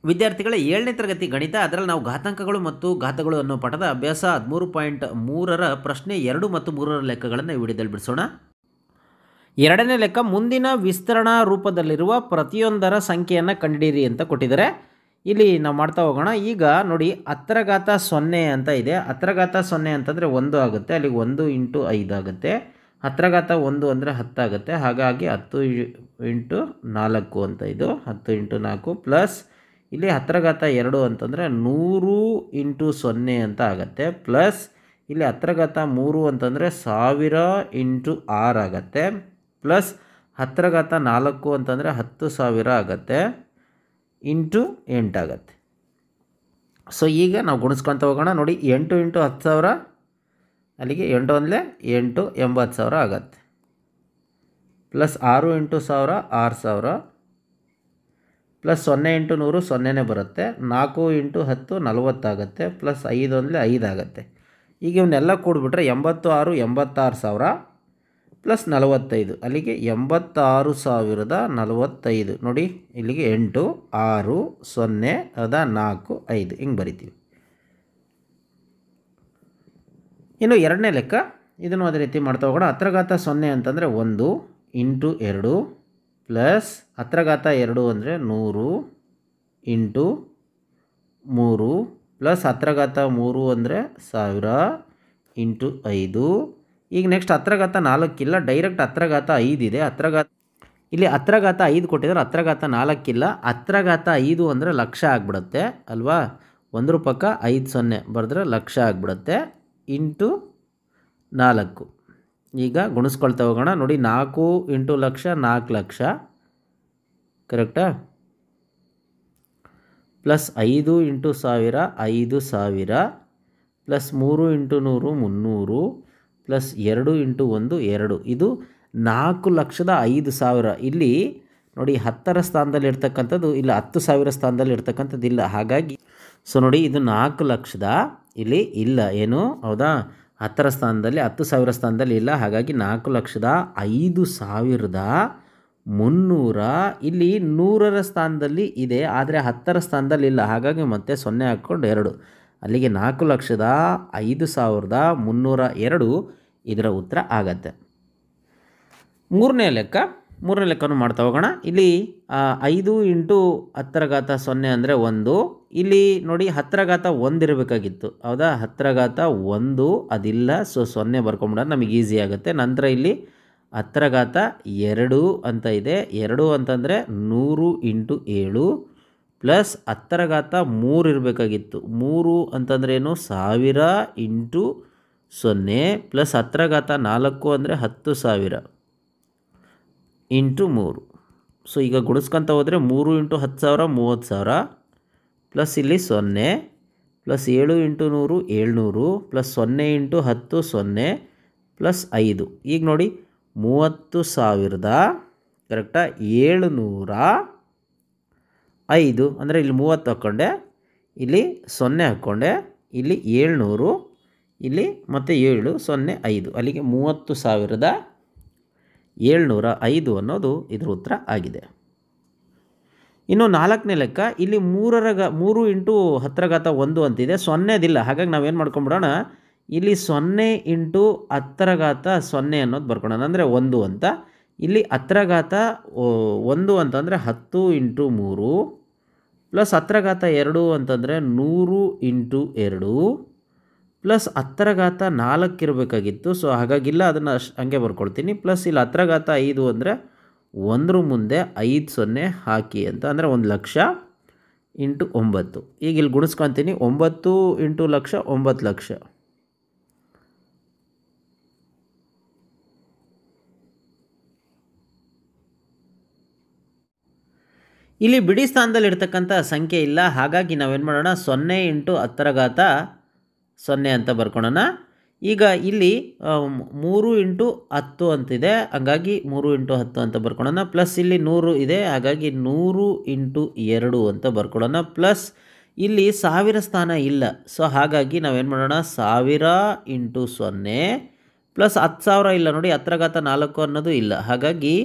ವಿದ್ಯಾರ್ಥಿಗಳೇ 7ನೇ ತರಗತಿ ಗಣಿತ ಅದರಲ್ಲಿ ನಾವು ಘಾತಾಂಕಗಳು ಮತ್ತು ಘಾತಗಳು ಅನ್ನೋ ಪಾಠದ ಅಭ್ಯಾಸ 13.3ರ ಪ್ರಶ್ನೆ 2 ಮತ್ತು 3ರ ಲೆಕ್ಕಗಳನ್ನು ಈ ವಿಡಿಯೋದಲ್ಲಿ ಬಿಡಿಸೋಣ. ಎರಡನೇ ಲೆಕ್ಕ, ಮುಂದಿನ ವಿಸ್ತರಣಾ ರೂಪದಲ್ಲಿರುವ ಪ್ರತಿಯೊಂದರ ಸಂಖ್ಯೆಯನ್ನು ಕಂಡುಹಿಡಿಯಿರಿ ಅಂತ ಕೊಟ್ಟಿದ್ದಾರೆ. ಇಲ್ಲಿ ನಾವು ಮಾಡ್ತಾ ಹೋಗೋಣ. ಈಗ ನೋಡಿ 10⁻0 ಅಂತ ಇದೆ. 10⁻0 ಅಂತಂದರೆ 1 ಆಗುತ್ತೆ, ಅಲ್ಲಿಗೆ 1 × 5 ಆಗುತ್ತೆ. 10⁻1 ಅಂದರೆ 10 ಆಗುತ್ತೆ, ಹಾಗಾಗಿ 10 × 4 ಅಂತ ಇದು 10 × 4 ಪ್ಲಸ್ ಇಲ್ಲಿ 10⁻2 ಅಂತಂದರೆ 100 × 0 ಅಂತ ಆಗುತ್ತೆ, ಪ್ಲಸ್ ಇಲ್ಲಿ 10⁻3 ಅಂತಂದರೆ 1000 × 6 ಆಗುತ್ತೆ, ಪ್ಲಸ್ 10⁻4 ಅಂತಂದರೆ 10,000 ಆಗುತ್ತೆ, ಇಂಟು 8 ಆಗುತ್ತೆ. ಸೊ ಈಗ ನಾವು ಗುಣಿಸ್ಕೊತ ಹೋಗೋಣ. ನೋಡಿ 8 × 10,000 ಅಲ್ಲಿಗೆ 8 ಒಂದಲೇ 8 80,000 ಆಗುತ್ತೆ, ಪ್ಲಸ್ 6 × 1000 6,000, ಪ್ಲಸ್ 0 × 100 0ನೇ ಬರುತ್ತೆ, 4 × 10 40 ಆಗುತ್ತೆ, ಪ್ಲಸ್ 5 ಒಂದಲೇ 5 ಆಗುತ್ತೆ. ಈಗ ಇವನ್ನೆಲ್ಲ ಕೂಡಿಬಿಟ್ರೆ 86,000 ಪ್ಲಸ್ 45 ಅಲ್ಲಿಗೆ 86,045. ನೋಡಿ ಇಲ್ಲಿಗೆ 8 6 0 4 5 ಹಿಂಗೆ ಬರಿತೀವಿ. ಇನ್ನು ಎರಡನೇ ಲೆಕ್ಕ, ಇದನ್ನು ಅದೇ ರೀತಿ ಮಾಡ್ತಾ ಹೋಗೋಣ. 10⁻0 ಅಂತಂದರೆ 1 × 2 ಪ್ಲಸ್ 10⁻2 ಅಂದರೆ 100 × 3 ಪ್ಲಸ್ 10⁻3 ಅಂದರೆ 1000 × 5. ಈಗ ನೆಕ್ಸ್ಟ್ 10⁻4 ಇಲ್ಲ, ಡೈರೆಕ್ಟ್ 10⁻5 ಇದೆ. ಇಲ್ಲಿ 10⁻5 ಕೊಟ್ಟಿದ್ದಾರೆ, 10⁻4 ಇಲ್ಲ. 10⁻5 ಅಂದರೆ ಲಕ್ಷ ಆಗಿಬಿಡುತ್ತೆ ಅಲ್ವಾ. 1 ಪಕ್ಕ 5 0 ಬರೆದ್ರೆ ಲಕ್ಷ ಆಗಿಬಿಡುತ್ತೆ, ಇಂಟು 4. ಈಗ ಗುಣಿಸ್ಕೊಳ್ತಾ ಹೋಗೋಣ. ನೋಡಿ 4 × ಲಕ್ಷ 4 ಲಕ್ಷ, ಕರೆಕ್ಟಾ? Plus 5 × 1000 5,000, plus 3 × 100 300, plus 2 × 1 2. ಇದು 4,05,000. ಇಲ್ಲಿ ನೋಡಿ 10ರ ಸ್ಥಾನದಲ್ಲಿ ಇರ್ತಕ್ಕಂಥದ್ದು ಇಲ್ಲ, 10,000 ಸ್ಥಾನದಲ್ಲಿ ಇರ್ತಕ್ಕಂಥದ್ದು ಇಲ್ಲ. ಹಾಗಾಗಿ ಸೊ ನೋಡಿ ಇದು 4 ಲಕ್ಷದ ಇಲ್ಲಿ ಇಲ್ಲ, ಏನು ಹೌದಾ, 10ರ ಸ್ಥಾನದಲ್ಲಿ 10,000 ಸ್ಥಾನದಲ್ಲಿ ಇಲ್ಲ. ಹಾಗಾಗಿ 4,05,300 ಇಲ್ಲಿ 100ರ ಸ್ಥಾನದಲ್ಲಿ ಇದೆ, ಆದರೆ 10ರ ಸ್ಥಾನದಲ್ಲಿ ಇಲ್ಲ. ಹಾಗಾಗಿ ಮತ್ತೆ 0 ಹಾಕ್ಕೊಂಡು 2, ಅಲ್ಲಿಗೆ 4,05,302 ಇದರ ಉತ್ತರ ಆಗತ್ತೆ. ಮೂರನೇ ಲೆಕ್ಕನೂ ಮಾಡ್ತಾ ಹೋಗೋಣ. ಇಲ್ಲಿ 5 × 10⁻0 ಅಂದರೆ 1. ಇಲ್ಲಿ ನೋಡಿ 10⁻1 ಇರಬೇಕಾಗಿತ್ತು, ಹೌದಾ. 10⁻1 ಅದಿಲ್ಲ, ಸೊ 0 ಬರ್ಕೊಂಬಿಡೋದು ನಮಗೆ ಈಸಿ ಆಗುತ್ತೆ. ನಂತರ ಇಲ್ಲಿ 10⁻2 ಅಂತ ಇದೆ. 2 ಅಂತಂದರೆ 100 × 7 ಪ್ಲಸ್ 10⁻3 ಇರಬೇಕಾಗಿತ್ತು. 3 ಅಂತಂದ್ರೆ ಏನು, 1000 × 0 ಪ್ಲಸ್ 10⁻4 ಅಂದರೆ 10,000 × 3. ಸೊ ಈಗ ಗುಣಿಸ್ಕೊತ ಹೋದರೆ 3 × 10,000 30,000, ಪ್ಲಸ್ ಇಲ್ಲಿ 0 ಪ್ಲಸ್ 7 × 100 700, ಪ್ಲಸ್ 0 × 10 0 ಪ್ಲಸ್ 5. ಈಗ ನೋಡಿ 30,000 ಕರೆಕ್ಟಾ, 705 ಅಂದರೆ ಇಲ್ಲಿ 30 ಹಾಕ್ಕೊಂಡೆ, ಇಲ್ಲಿ 0 ಹಾಕ್ಕೊಂಡೆ, ಇಲ್ಲಿ 700, ಇಲ್ಲಿ ಮತ್ತು 7 0 5, ಅಲ್ಲಿಗೆ 30,705 ಅನ್ನೋದು ಇದರ ಉತ್ತರ ಆಗಿದೆ. ಇನ್ನು ನಾಲ್ಕನೇ ಲೆಕ್ಕ, ಇಲ್ಲಿ 3 × 10⁻1 ಅಂತಿದೆ, 0ದಿಲ್ಲ. ಹಾಗಾಗಿ ನಾವೇನು ಮಾಡ್ಕೊಂಬಿಡೋಣ, ಇಲ್ಲಿ 0 × 10⁻0 ಅನ್ನೋದು ಬರ್ಕೊಳ್ಳೋಣ, ಅಂದರೆ 1 ಅಂತ. ಇಲ್ಲಿ 10⁻1 ಅಂತಂದರೆ 10 × 3 ಪ್ಲಸ್ 10⁻2 ಅಂತಂದರೆ 100 × 2 ಪ್ಲಸ್ 10⁻4 ಇರಬೇಕಾಗಿತ್ತು. ಸೊ ಹಾಗಾಗಿಲ್ಲ, ಅದನ್ನು ಹಂಗೆ ಬರ್ಕೊಳ್ತೀನಿ. ಪ್ಲಸ್ ಇಲ್ಲಿ 10⁻5 ಅಂದರೆ 1 ಮುಂದೆ 5 0 ಹಾಕಿ ಅಂತ, ಅಂದರೆ 1,00,000 × 9. ಈಗ ಇಲ್ಲಿ ಗುಣಿಸ್ಕೊತೀನಿ. 9 × ಲಕ್ಷ 9 ಲಕ್ಷ. ಇಲ್ಲಿ ಬಿಡಿ ಸ್ಥಾನದಲ್ಲಿ ಇರ್ತಕ್ಕಂಥ ಸಂಖ್ಯೆ ಇಲ್ಲ, ಹಾಗಾಗಿ ನಾವೇನು ಮಾಡೋಣ, 0 × 10⁻0 ಅಂತ ಬರ್ಕೊಳ್ಳೋಣ. ಈಗ ಇಲ್ಲಿ 3 × 10 ಅಂತಿದೆ, ಹಾಗಾಗಿ 3 × 10 ಅಂತ ಬರ್ಕೊಳ್ಳೋಣ. ಪ್ಲಸ್ ಇಲ್ಲಿ 100 ಇದೆ, ಹಾಗಾಗಿ 100 × 2 ಅಂತ ಬರ್ಕೊಳ್ಳೋಣ. ಪ್ಲಸ್ ಇಲ್ಲಿ 1000 ಸ್ಥಾನ ಇಲ್ಲ, ಸೊ ಹಾಗಾಗಿ ನಾವೇನು ಮಾಡೋಣ, 1000 × 0 ಪ್ಲಸ್ 10,000 ಇಲ್ಲ. ನೋಡಿ 10⁻4 ಅನ್ನೋದು ಇಲ್ಲ, ಹಾಗಾಗಿ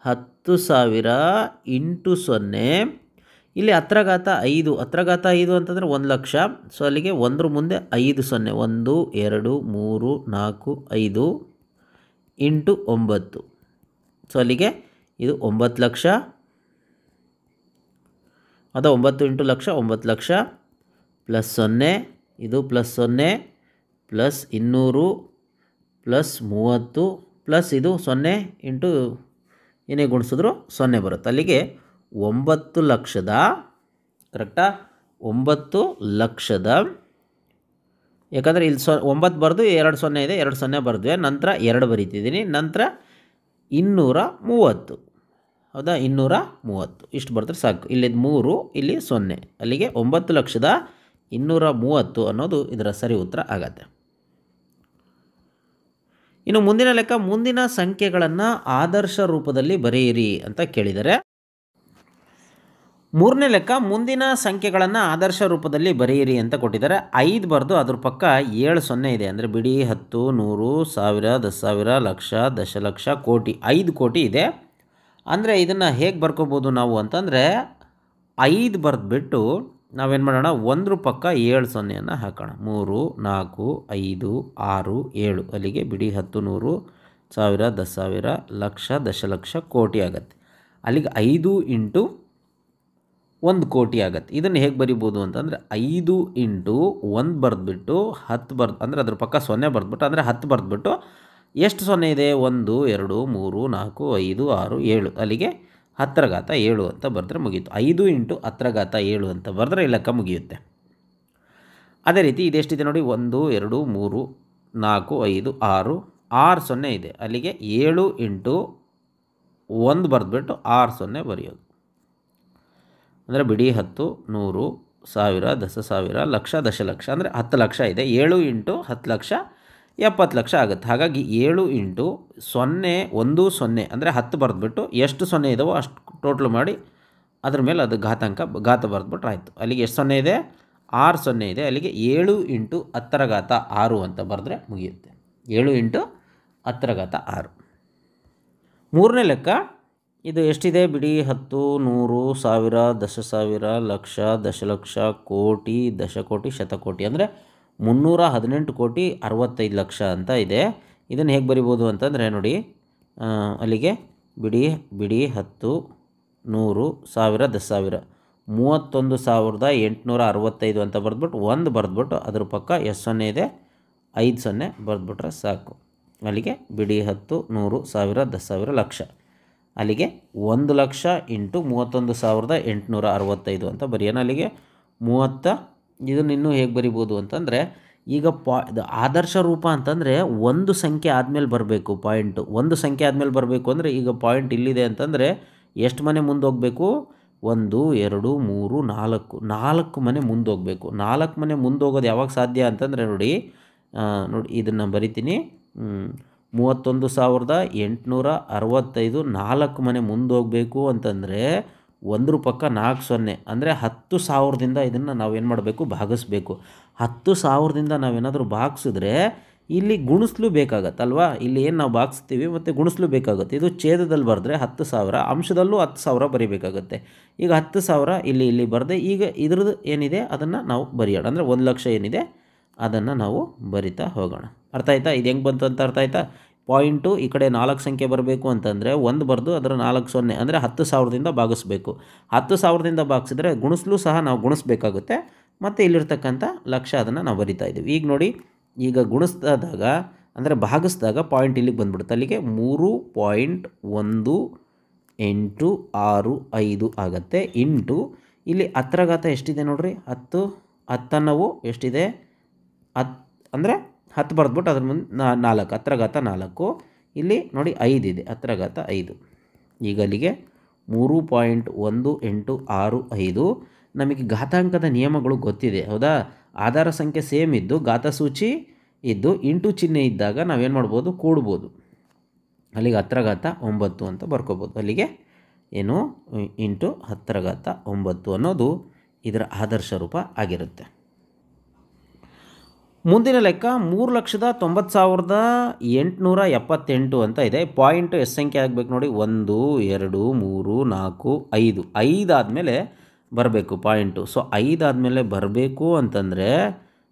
10,000 × 0 ಇಲ್ಲಿ ಹತ್ರಘಾತ 5 ಹತ್ರಘಾತ 5 ಅಂತಂದರೆ 1,00,000. ಸೊ ಅಲ್ಲಿಗೆ 1 ಮುಂದೆ 5 0 1 2 3 4 5 ಇಂಟು 9. ಸೊ ಅಲ್ಲಿಗೆ ಇದು 9,00,000. ಅದು 9 ಇಂಟು ಲಕ್ಷ 9,00,000 ಪ್ಲಸ್ 0 ಇದು ಪ್ಲಸ್ 0 ಪ್ಲಸ್ 200 ಪ್ಲಸ್ 30 ಪ್ಲಸ್ ಇದು 0 ಇಂಟು ಏನೇ ಗುಣಿಸಿದ್ರು 0 ಬರುತ್ತೆ. ಅಲ್ಲಿಗೆ 9,00,000 ಕರೆಕ್ಟಾ? 9,00,000. ಯಾಕಂದರೆ ಇಲ್ಲಿ 9 ಬರೆದು 2 0 ಇದೆ, 2 0 ಬರೆದ್ವಿ, ನಂತರ 2 ಬರೀತಿದ್ದೀನಿ, ನಂತರ 230. ಹೌದಾ? 230 ಇಷ್ಟು ಬರೆದ್ರೆ ಸಾಕು. ಇಲ್ಲಿ 3 ಇಲ್ಲಿ 0, ಅಲ್ಲಿಗೆ 9,230,000 ಅನ್ನೋದು ಇದರ ಸರಿ ಉತ್ತರ ಆಗತ್ತೆ. ಇನ್ನು ಮುಂದಿನ ಲೆಕ್ಕ, ಮುಂದಿನ ಸಂಖ್ಯೆಗಳನ್ನು ಆದರ್ಶ ರೂಪದಲ್ಲಿ ಬರೆಯಿರಿ ಅಂತ ಕೇಳಿದರೆ. ಮೂರನೇ ಲೆಕ್ಕ, ಮುಂದಿನ ಸಂಖ್ಯೆಗಳನ್ನು ಆದರ್ಶ ರೂಪದಲ್ಲಿ ಬರೆಯಿರಿ ಅಂತ ಕೊಟ್ಟಿದ್ದಾರೆ. 5 ಬರೆದು ಅದ್ರ ಪಕ್ಕ 7 0 ಇದೆ. ಅಂದರೆ ಬಿಡಿ 10, 100, 1000, 10,000, ಲಕ್ಷ, ದಶಲಕ್ಷ, ಕೋಟಿ, 5 ಕೋಟಿ ಇದೆ. ಅಂದರೆ ಇದನ್ನು ಹೇಗೆ ಬರ್ಕೋಬೋದು ನಾವು ಅಂತಂದರೆ 5 ಬರೆದ್ಬಿಟ್ಟು ನಾವೇನು ಮಾಡೋಣ, 1 ಪಕ್ಕ 7 0 ಹಾಕೋಣ. 3 4 5 6 7 ಅಲ್ಲಿಗೆ ಬಿಡಿ 10, 100, 1000, 10,000, ಲಕ್ಷ, ದಶಲಕ್ಷ, ಕೋಟಿ ಆಗುತ್ತೆ. ಅಲ್ಲಿಗೆ 5 ಇಂಟು 1 ಕೋಟಿ ಆಗುತ್ತೆ. ಇದನ್ನು ಹೇಗೆ ಬರಿಬೋದು ಅಂತಂದರೆ 5 ಇಂಟು 1 ಬರೆದ್ಬಿಟ್ಟು 10 ಅಂದರೆ ಅದ್ರ ಪಕ್ಕ 0 ಬರೆದ್ಬಿಟ್ಟು, ಅಂದರೆ 10 ಬರೆದ್ಬಿಟ್ಟು ಎಷ್ಟು 0 ಇದೆ, 1 2 3 4 5 6 7 ಅಲ್ಲಿಗೆ 10⁻7 ಅಂತ ಬರೆದ್ರೆ ಮುಗೀತು. 5 ಇಂಟು 10⁻7 ಅಂತ ಬರೆದ್ರೆ ಈ ಲೆಕ್ಕ ಮುಗಿಯುತ್ತೆ. ಅದೇ ರೀತಿ ಇದೆಷ್ಟಿದೆ ನೋಡಿ, 1 2 3 4 5 6 6 0 ಇದೆ. ಅಲ್ಲಿಗೆ 7 ಇಂಟು 1 ಬರೆದ್ಬಿಟ್ಟು 6 0 ಬರೆಯೋದು. ಅಂದರೆ ಬಿಡಿ 10, 100, 1000, 10,000, ಲಕ್ಷ, ದಶಲಕ್ಷ, ಅಂದರೆ 10 ಲಕ್ಷ ಇದೆ. 7 ಇಂಟು 10 ಲಕ್ಷ 70 ಲಕ್ಷ ಆಗುತ್ತೆ. ಹಾಗಾಗಿ 7 ಇಂಟು 0 1 0 ಅಂದರೆ 10 ಬರೆದ್ಬಿಟ್ಟು ಎಷ್ಟು 0 ಇದಾವೋ ಅಷ್ಟು ಟೋಟ್ಲ್ ಮಾಡಿ ಅದ್ರ ಮೇಲೆ ಅದು ಘಾತ ಬರೆದ್ಬಿಟ್ರೆ ಆಯಿತು. ಅಲ್ಲಿಗೆ ಎಷ್ಟು 0 ಇದೆ, 6 0 ಇದೆ. ಅಲ್ಲಿಗೆ 7 ಇಂಟು 10⁻6 ಅಂತ ಬರೆದ್ರೆ ಮುಗಿಯುತ್ತೆ. 7 ಇಂಟು 10⁻6. ಮೂರನೇ ಲೆಕ್ಕ, ಇದು ಎಷ್ಟಿದೆ, ಬಿಡಿ 10, 100, 1000, 10,000, ಲಕ್ಷ, ದಶಲಕ್ಷ, ಕೋಟಿ, ದಶಕೋಟಿ, ಶತಕೋಟಿ, ಅಂದರೆ 318,65,00,000 ಅಂತ ಇದೆ. ಇದನ್ನು ಹೇಗೆ ಬರಿಬೋದು ಅಂತಂದರೆ ನೋಡಿ, ಅಲ್ಲಿಗೆ ಬಿಡಿ 10, 100, 1000, 10,000, 31,865 ಅಂತ ಬರೆದ್ಬಿಟ್ಟು 1 ಬರೆದ್ಬಿಟ್ಟು ಅದ್ರ ಪಕ್ಕ ಎಷ್ಟು 0 ಇದೆ, 5 0 ಬರೆದ್ಬಿಟ್ರೆ ಸಾಕು. ಅಲ್ಲಿಗೆ ಬಿಡಿ 10, 100, 1000, 10,000, ಲಕ್ಷ, ಅಲ್ಲಿಗೆ 1,00,000 ಇಂಟು 31,865 ಅಂತ ಬರೆಯೋಣ. ಅಲ್ಲಿಗೆ 30. ಇದನ್ನು ಇನ್ನೂ ಹೇಗೆ ಬರಿಬೋದು ಅಂತಂದರೆ, ಈಗ ಆದರ್ಶ ರೂಪ ಅಂತಂದರೆ ಒಂದು ಸಂಖ್ಯೆ ಆದಮೇಲೆ ಬರಬೇಕು ಪಾಯಿಂಟು. ಒಂದು ಸಂಖ್ಯೆ ಆದಮೇಲೆ ಬರಬೇಕು ಅಂದರೆ ಈಗ ಪಾಯಿಂಟ್ ಇಲ್ಲಿದೆ ಅಂತಂದರೆ ಎಷ್ಟು ಮನೆ ಮುಂದೆ ಹೋಗಬೇಕು, 1 2 3 4 ಮನೆ ಮುಂದೆ ಹೋಗಬೇಕು. 4 ಮನೆ ಮುಂದೆ ಹೋಗೋದು ಯಾವಾಗ ಸಾಧ್ಯ ಅಂತಂದರೆ ನೋಡಿ ಇದನ್ನು ಬರಿತೀನಿ. 31,865 4 ಮನೆ ಮುಂದೆ ಹೋಗಬೇಕು ಅಂತಂದರೆ 1 ಪಕ್ಕ 4 0 ಅಂದರೆ 10,000ದಿಂದ ಇದನ್ನು ನಾವೇನು ಮಾಡಬೇಕು, ಭಾಗಿಸ್ಬೇಕು. 10,000ದಿಂದ ನಾವೇನಾದರೂ ಭಾಗಿಸಿದ್ರೆ ಇಲ್ಲಿ ಗುಣಿಸ್ಲು ಬೇಕಾಗತ್ತಲ್ವಾ. ಇಲ್ಲಿ ಏನು ನಾವು ಭಾಗಿಸ್ತೀವಿ ಮತ್ತು ಗುಣಿಸ್ಲು ಬೇಕಾಗುತ್ತೆ. ಇದು ಛೇದದಲ್ಲಿ ಬರೆದ್ರೆ 10,000, ಅಂಶದಲ್ಲೂ 10,000 ಬರೀಬೇಕಾಗುತ್ತೆ. ಈಗ 10,000 ಇಲ್ಲಿ ಬರೆದೆ. ಈಗ ಇದ್ರದ್ದು ಏನಿದೆ ಅದನ್ನು ನಾವು ಬರೆಯೋಣ. ಅಂದರೆ 1,00,000 ಏನಿದೆ ಅದನ್ನು ನಾವು ಬರಿತಾ ಹೋಗೋಣ. ಅರ್ಥ ಆಯ್ತಾ? ಇದು ಹೆಂಗೆ ಬಂತು ಅಂತ ಅರ್ಥ ಆಯ್ತಾ? ಪಾಯಿಂಟು ಈ ಕಡೆ 4 ಸಂಖ್ಯೆ ಬರಬೇಕು ಅಂತಂದರೆ 1 ಬರೆದು ಅದರ 4 0 ಅಂದರೆ 10,000ದಿಂದ ಭಾಗಿಸ್ಬೇಕು. 10,000ದಿಂದ ಭಾಗಿಸಿದ್ರೆ ಗುಣಿಸ್ಲು ಸಹ ನಾವು ಗುಣಿಸ್ಬೇಕಾಗುತ್ತೆ. ಮತ್ತು ಇಲ್ಲಿರ್ತಕ್ಕಂಥ ಲಕ್ಷ ಅದನ್ನು ನಾವು ಬರಿತಾ ಇದ್ದೀವಿ. ಈಗ ನೋಡಿ, ಈಗ ಗುಣಿಸಿದಾಗ ಅಂದರೆ ಭಾಗಿಸಿದಾಗ ಪಾಯಿಂಟ್ ಇಲ್ಲಿಗೆ ಬಂದ್ಬಿಡುತ್ತೆ. ಅಲ್ಲಿಗೆ 3.185 ಆಗುತ್ತೆ. ಇಂಟು ಇಲ್ಲಿ 10 ಎಷ್ಟಿದೆ ನೋಡಿರಿ, 10 ನಾವು ಎಷ್ಟಿದೆ, 10 ಅಂದರೆ 10 ಬರೆದ್ಬಿಟ್ಟು ಅದ್ರ ಮುಂದೆ 4 10 ಇಲ್ಲಿ ನೋಡಿ 5 ಇದೆ, 10 ಈಗ ಅಲ್ಲಿಗೆ 3.1865. ನಮಗೆ ಘಾತಾಂಕದ ನಿಯಮಗಳು ಗೊತ್ತಿದೆ, ಹೌದಾ? ಆಧಾರ ಸಂಖ್ಯೆ ಸೇಮ್ ಇದ್ದು ಘಾತ ಸೂಚಿ ಇದ್ದು ಇಂಟು ಚಿಹ್ನೆ ಇದ್ದಾಗ ನಾವೇನು ಮಾಡ್ಬೋದು, ಕೂಡ್ಬೋದು. ಅಲ್ಲಿಗೆ 10⁻9 ಅಂತ ಬರ್ಕೋಬೋದು. ಅಲ್ಲಿಗೆ ಏನು ಇಂಟು 10⁻9 ಅನ್ನೋದು ಇದರ ಆದರ್ಶ ರೂಪ ಆಗಿರುತ್ತೆ. ಮುಂದಿನ ಲೆಕ್ಕ 3,90,878 ಅಂತ ಇದೆ. ಪಾಯಿಂಟು ಎಷ್ಟು ಸಂಖ್ಯೆ ಆಗಬೇಕು ನೋಡಿ, 1 2 3 4 5 ಆದಮೇಲೆ ಬರಬೇಕು ಪಾಯಿಂಟು. ಸೊ 5 ಆದಮೇಲೆ ಬರಬೇಕು ಅಂತಂದರೆ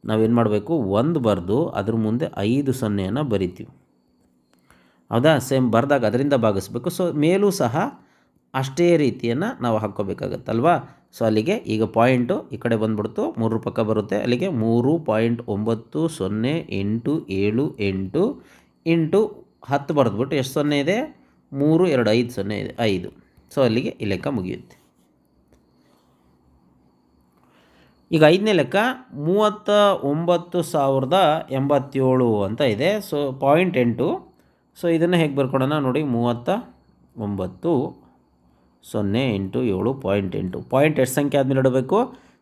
ನಾವೇನು ಮಾಡಬೇಕು, 1 ಬರೆದು ಅದ್ರ ಮುಂದೆ 5 ಸೊನ್ನೆಯನ್ನು ಬರಿತೀವಿ. ಹೌದಾ? ಸೇಮ್ ಬರೆದಾಗ ಅದರಿಂದ ಭಾಗಿಸ್ಬೇಕು. ಸೊ ಮೇಲೂ ಸಹ ಅಷ್ಟೇ ರೀತಿಯನ್ನು ನಾವು ಹಾಕ್ಕೋಬೇಕಾಗತ್ತಲ್ವಾ. ಸೊ ಅಲ್ಲಿಗೆ ಈಗ ಪಾಯಿಂಟು ಈ ಕಡೆ ಬಂದ್ಬಿಡ್ತು, 3 ಪಕ್ಕ ಬರುತ್ತೆ. ಅಲ್ಲಿಗೆ 3.90878 ಇಂಟು 10 ಬರೆದ್ಬಿಟ್ಟು ಎಷ್ಟು ಸೊನ್ನೆ ಇದೆ, 3 2 5 ಸೊನ್ನೆ ಇದೆ, 5. ಸೊ ಅಲ್ಲಿಗೆ ಈ ಲೆಕ್ಕ ಮುಗಿಯುತ್ತೆ. ಈಗ 5ನೇ ಲೆಕ್ಕ 39,087 ಅಂತ ಇದೆ. ಸೊ 0.8. ಸೊ ಇದನ್ನು ಹೇಗೆ ಬರ್ಕೊಡೋಣ ನೋಡಿ, 39 0 ಇಂಟು 7 0.8. ಪಾಯಿಂಟ್ ಎಷ್ಟು ಸಂಖ್ಯೆ ಆದಮೇಲೆ ಇಡಬೇಕು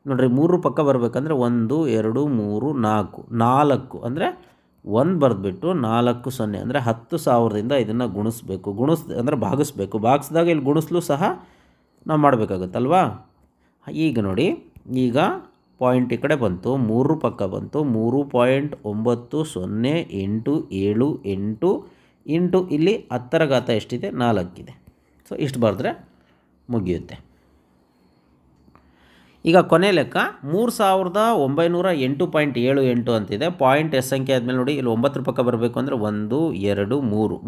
ನೋಡಿರಿ, 3 ಪಕ್ಕ ಬರಬೇಕಂದ್ರೆ 1 2 3 4 ಅಂದರೆ 1 ಬರೆದ್ಬಿಟ್ಟು 4 0 ಅಂದರೆ 10,000ದಿಂದ ಇದನ್ನು ಗುಣಿಸ್ಬೇಕು. ಅಂದರೆ ಭಾಗಿಸ್ಬೇಕು. ಭಾಗಿಸಿದಾಗ ಇಲ್ಲಿ ಗುಣಿಸ್ಲು ಸಹ ನಾವು ಮಾಡಬೇಕಾಗುತ್ತಲ್ವಾ. ಈಗ ನೋಡಿ, ಈಗ ಪಾಯಿಂಟ್ ಈ ಕಡೆ ಬಂತು, 3 ಪಕ್ಕ ಬಂತು, 3.90878 ಇಂಟು ಇಲ್ಲಿ 10ರ ಘಾತ ಎಷ್ಟಿದೆ, 4 ಇದೆ. ಸೊ ಇಷ್ಟು ಬರೆದ್ರೆ ಮುಗಿಯುತ್ತೆ. ಈಗ ಕೊನೆ ಲೆಕ್ಕ 3,908.78 ಅಂತಿದೆ. ಪಾಯಿಂಟ್ ಎಷ್ಟು ಸಂಖ್ಯೆ ಆದಮೇಲೆ ನೋಡಿ, ಇಲ್ಲಿ 9 ಪಕ್ಕ ಬರಬೇಕು ಅಂದರೆ 1 2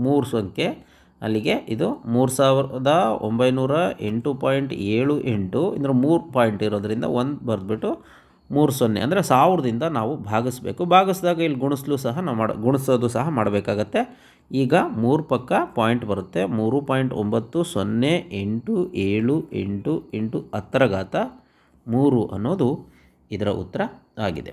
3 ಸಂಖ್ಯೆ. ಅಲ್ಲಿಗೆ ಇದು 3,908.78 ಅಂದರೆ 3 ಪಾಯಿಂಟ್ ಇರೋದ್ರಿಂದ 1 ಬರೆದ್ಬಿಟ್ಟು 3 0 ಅಂದರೆ 1000ದಿಂದ ನಾವು ಭಾಗಿಸ್ಬೇಕು. ಭಾಗಿಸಿದಾಗ ಇಲ್ಲಿ ಗುಣಿಸ್ಲು ಸಹ ನಾವು ಗುಣಿಸೋದು ಸಹ ಮಾಡಬೇಕಾಗತ್ತೆ. ಈಗ 3 ಪಕ್ಕ ಪಾಯಿಂಟ್ ಬರುತ್ತೆ, 3.90878 ಇಂಟು 10ರ ಘಾತ 3 ಅನ್ನೋದು ಇದರ ಉತ್ತರ ಆಗಿದೆ.